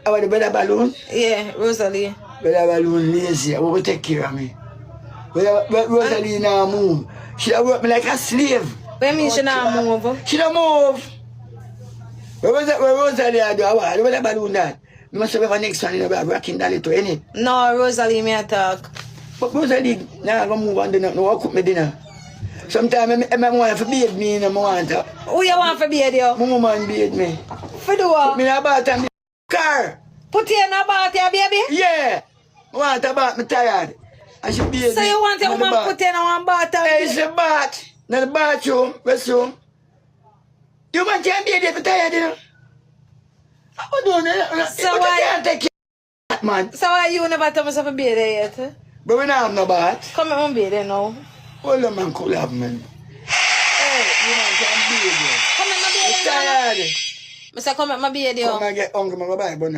About the better balloon? Yeah, Rosalie. Better balloon lazy. I will take care of me. Rosalie now move. She work me like a slave. What you mean she not move? She don't move. Where Rosalie do? What the balloon that? You must have a next one in the rocking that little, innit? No, Rosalie me attack. But Rosalie now go move on dinner. No, I cook me dinner. Sometimes I want to bathe me and I want to. Who you want for bathe you? My woman bathe me. For do what? Put me in a bath and the car. Put you in a bath, yeah, baby? Yeah. I want a bath, I'm tired. I should bathe. So you want your woman put you in a bath? Hey, it's a bath. Not the bathroom, restroom. You man can't bathe if you're tired, you know? How do you So why? You can't take care of that, man. So why you never tell me to bathe yet? But we don't have no bath. Come on, bathe now. Hold on, man, cool up, man. Hey, you man can't bathe. Come on, my You're bathe. tired. I say, come on, my bathe. Come and get hungry, man, go buy a banana.